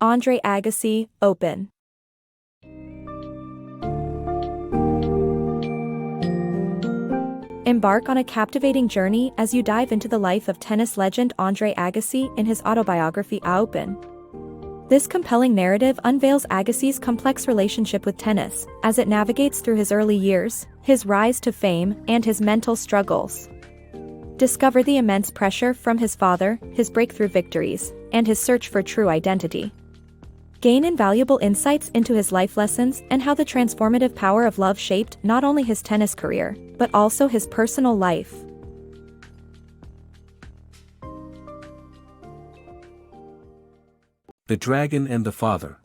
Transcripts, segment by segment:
Andre Agassi, Open. Embark on a captivating journey as you dive into the life of tennis legend Andre Agassi in his autobiography Open. This compelling narrative unveils Agassi's complex relationship with tennis, as it navigates through his early years, his rise to fame, and his mental struggles. Discover the immense pressure from his father, his breakthrough victories, and his search for true identity. Gain invaluable insights into his life lessons and how the transformative power of love shaped not only his tennis career, but also his personal life. The Dragon and the Father.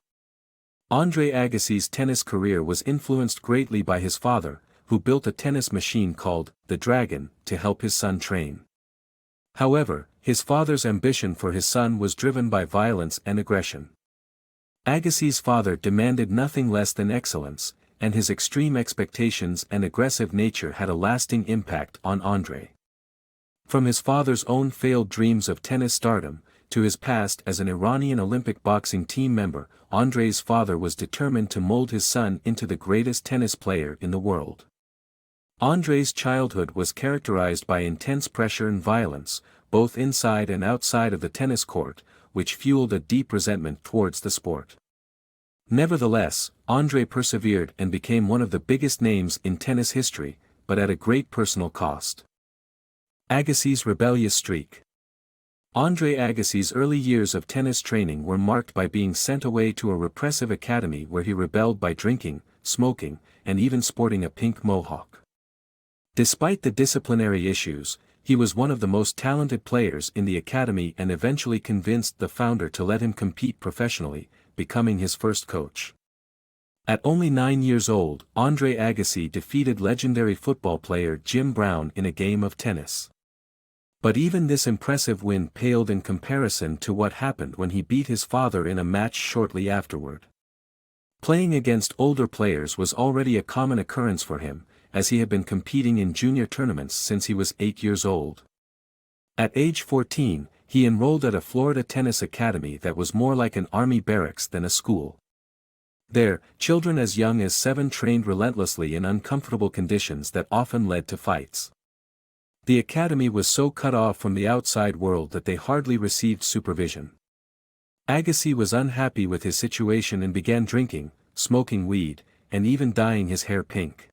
Andre Agassi's tennis career was influenced greatly by his father, who built a tennis machine called the Dragon to help his son train. However, his father's ambition for his son was driven by violence and aggression. Agassi's father demanded nothing less than excellence, and his extreme expectations and aggressive nature had a lasting impact on Andre. From his father's own failed dreams of tennis stardom, to his past as an Iranian Olympic boxing team member, Andre's father was determined to mold his son into the greatest tennis player in the world. Andre's childhood was characterized by intense pressure and violence, both inside and outside of the tennis court, which fueled a deep resentment towards the sport. Nevertheless, Andre persevered and became one of the biggest names in tennis history, but at a great personal cost. Agassi's rebellious streak. Andre Agassi's early years of tennis training were marked by being sent away to a repressive academy where he rebelled by drinking, smoking, and even sporting a pink mohawk. Despite the disciplinary issues, he was one of the most talented players in the academy and eventually convinced the founder to let him compete professionally, becoming his first coach. At only 9 years old, Andre Agassi defeated legendary football player Jim Brown in a game of tennis. But even this impressive win paled in comparison to what happened when he beat his father in a match shortly afterward. Playing against older players was already a common occurrence for him, as he had been competing in junior tournaments since he was 8 years old. At age 14, he enrolled at a Florida tennis academy that was more like an army barracks than a school. There, children as young as 7 trained relentlessly in uncomfortable conditions that often led to fights. The academy was so cut off from the outside world that they hardly received supervision. Agassi was unhappy with his situation and began drinking, smoking weed, and even dyeing his hair pink.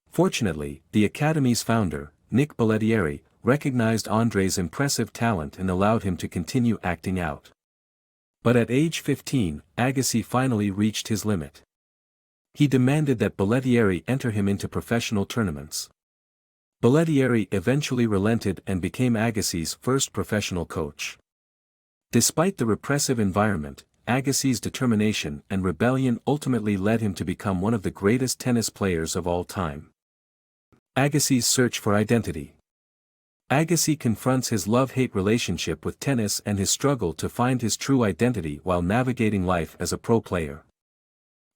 Fortunately, the academy's founder, Nick Bollettieri, recognized Andre's impressive talent and allowed him to continue acting out. But at age 15, Agassi finally reached his limit. He demanded that Bollettieri enter him into professional tournaments. Bollettieri eventually relented and became Agassi's first professional coach. Despite the repressive environment, Agassi's determination and rebellion ultimately led him to become one of the greatest tennis players of all time. Agassi's search for identity. Agassi confronts his love-hate relationship with tennis and his struggle to find his true identity while navigating life as a pro player.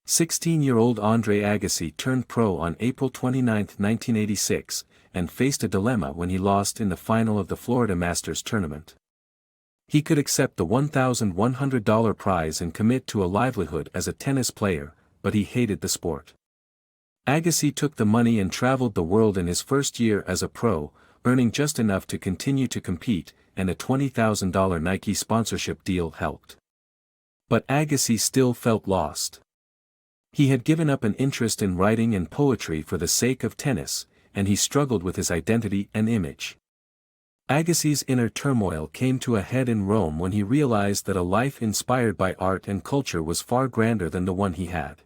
16-year-old Andre Agassi turned pro on April 29, 1986, and faced a dilemma when he lost in the final of the Florida Masters tournament. He could accept the $1,100 prize and commit to a livelihood as a tennis player, but he hated the sport. Agassi took the money and traveled the world in his first year as a pro, earning just enough to continue to compete, and a $20,000 Nike sponsorship deal helped. But Agassi still felt lost. He had given up an interest in writing and poetry for the sake of tennis, and he struggled with his identity and image. Agassi's inner turmoil came to a head in Rome when he realized that a life inspired by art and culture was far grander than the one he had.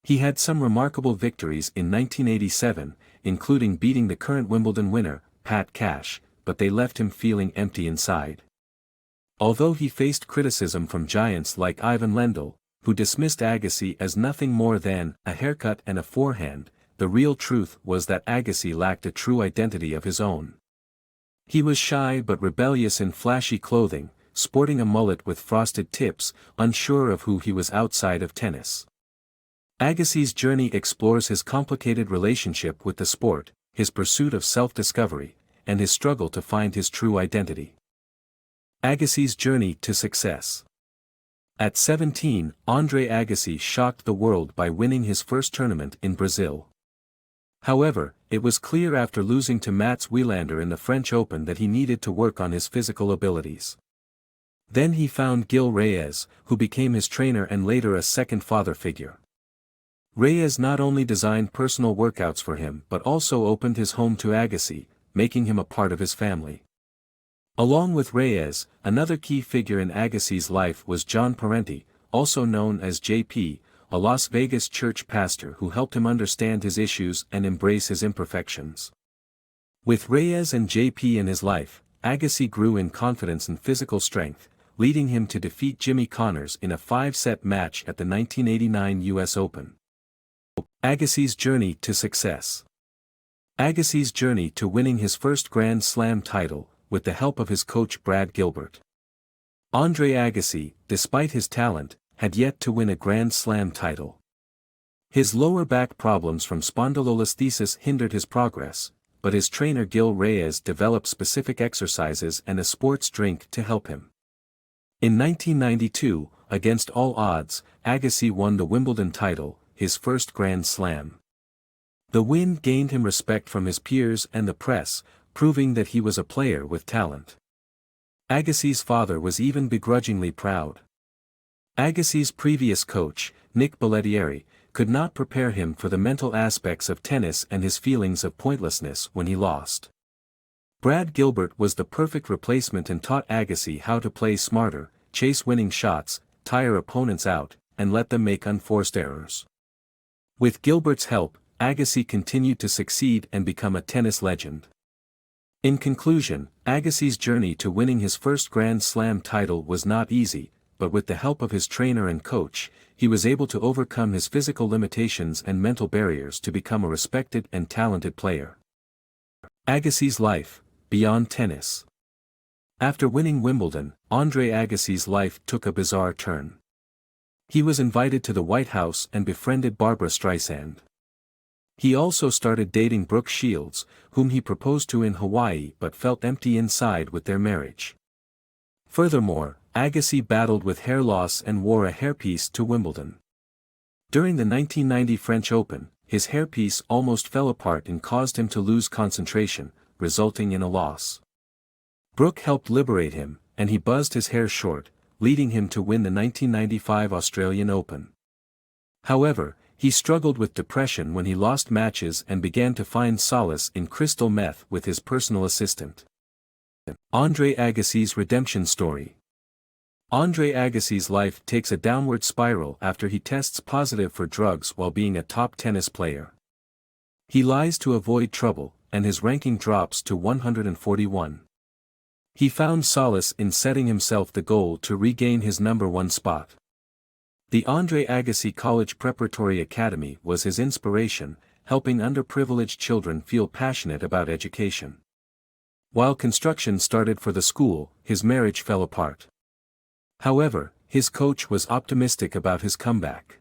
He had some remarkable victories in 1987, including beating the current Wimbledon winner, Pat Cash, but they left him feeling empty inside. Although he faced criticism from giants like Ivan Lendl, who dismissed Agassi as nothing more than a haircut and a forehand, the real truth was that Agassi lacked a true identity of his own. He was shy but rebellious in flashy clothing, sporting a mullet with frosted tips, unsure of who he was outside of tennis. Agassi's journey explores his complicated relationship with the sport, his pursuit of self-discovery, and his struggle to find his true identity. Agassi's journey to success. At 17, Andre Agassi shocked the world by winning his first tournament in Brazil. However, it was clear after losing to Mats Wilander in the French Open that he needed to work on his physical abilities. Then he found Gil Reyes, who became his trainer and later a second father figure. Reyes not only designed personal workouts for him but also opened his home to Agassi, making him a part of his family. Along with Reyes, another key figure in Agassi's life was John Parenti, also known as JP, a Las Vegas church pastor who helped him understand his issues and embrace his imperfections. With Reyes and JP in his life, Agassi grew in confidence and physical strength, leading him to defeat Jimmy Connors in a 5-set match at the 1989 US Open. Agassi's journey to success. Agassi's journey to winning his first Grand Slam title, with the help of his coach Brad Gilbert. Andre Agassi, despite his talent, had yet to win a Grand Slam title. His lower back problems from spondylolisthesis hindered his progress, but his trainer Gil Reyes developed specific exercises and a sports drink to help him. In 1992, against all odds, Agassi won the Wimbledon title, his first Grand Slam. The win gained him respect from his peers and the press, proving that he was a player with talent. Agassi's father was even begrudgingly proud. Agassi's previous coach, Nick Bollettieri, could not prepare him for the mental aspects of tennis and his feelings of pointlessness when he lost. Brad Gilbert was the perfect replacement and taught Agassi how to play smarter, chase winning shots, tire opponents out, and let them make unforced errors. With Gilbert's help, Agassi continued to succeed and become a tennis legend. In conclusion, Agassi's journey to winning his first Grand Slam title was not easy, but with the help of his trainer and coach, he was able to overcome his physical limitations and mental barriers to become a respected and talented player. Agassi's life, beyond tennis. After winning Wimbledon, Andre Agassi's life took a bizarre turn. He was invited to the White House and befriended Barbra Streisand. He also started dating Brooke Shields, whom he proposed to in Hawaii but felt empty inside with their marriage. Furthermore, Agassi battled with hair loss and wore a hairpiece to Wimbledon. During the 1990 French Open, his hairpiece almost fell apart and caused him to lose concentration, resulting in a loss. Brooke helped liberate him, and he buzzed his hair short, leading him to win the 1995 Australian Open. However, he struggled with depression when he lost matches and began to find solace in crystal meth with his personal assistant. Andre Agassi's redemption story. Andre Agassi's life takes a downward spiral after he tests positive for drugs while being a top tennis player. He lies to avoid trouble, and his ranking drops to 141. He found solace in setting himself the goal to regain his #1 spot. The Andre Agassi College Preparatory Academy was his inspiration, helping underprivileged children feel passionate about education. While construction started for the school, his marriage fell apart. However, his coach was optimistic about his comeback.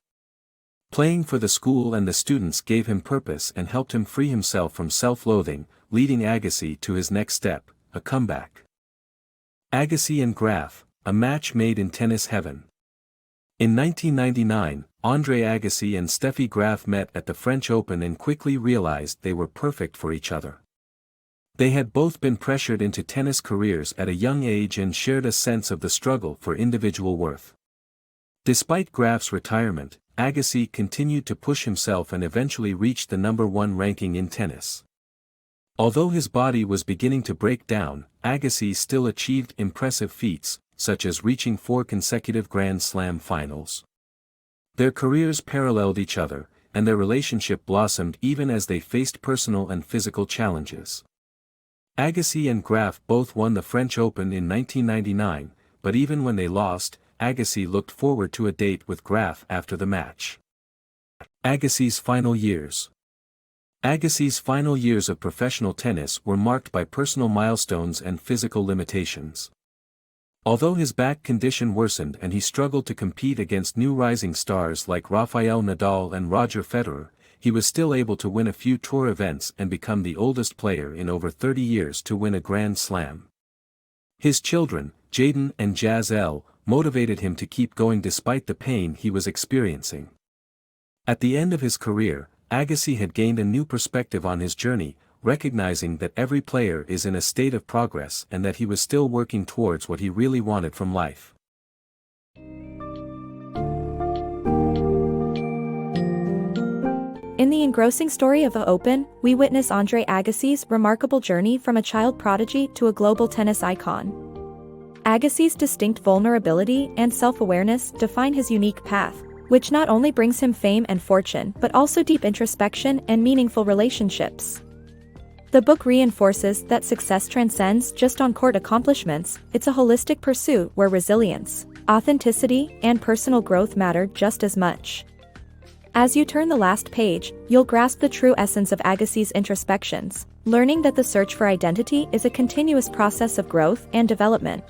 Playing for the school and the students gave him purpose and helped him free himself from self-loathing, leading Agassi to his next step, a comeback. Agassi and Graf, a match made in tennis heaven. In 1999, Andre Agassi and Steffi Graf met at the French Open and quickly realized they were perfect for each other. They had both been pressured into tennis careers at a young age and shared a sense of the struggle for individual worth. Despite Graf's retirement, Agassi continued to push himself and eventually reached the #1 ranking in tennis. Although his body was beginning to break down, Agassi still achieved impressive feats, such as reaching 4 consecutive Grand Slam finals. Their careers paralleled each other, and their relationship blossomed even as they faced personal and physical challenges. Agassi and Graf both won the French Open in 1999, but even when they lost, Agassi looked forward to a date with Graf after the match. Agassi's final years. Agassi's final years of professional tennis were marked by personal milestones and physical limitations. Although his back condition worsened and he struggled to compete against new rising stars like Rafael Nadal and Roger Federer, he was still able to win a few tour events and become the oldest player in over 30 years to win a Grand Slam. His children, Jaden and Jazelle, motivated him to keep going despite the pain he was experiencing. At the end of his career, Agassi had gained a new perspective on his journey, recognizing that every player is in a state of progress and that he was still working towards what he really wanted from life. In the engrossing story of The Open, we witness Andre Agassi's remarkable journey from a child prodigy to a global tennis icon. Agassi's distinct vulnerability and self-awareness define his unique path, which not only brings him fame and fortune but also deep introspection and meaningful relationships. The book reinforces that success transcends just on-court accomplishments, it's a holistic pursuit where resilience, authenticity, and personal growth matter just as much. As you turn the last page, you'll grasp the true essence of Agassi's introspections, learning that the search for identity is a continuous process of growth and development.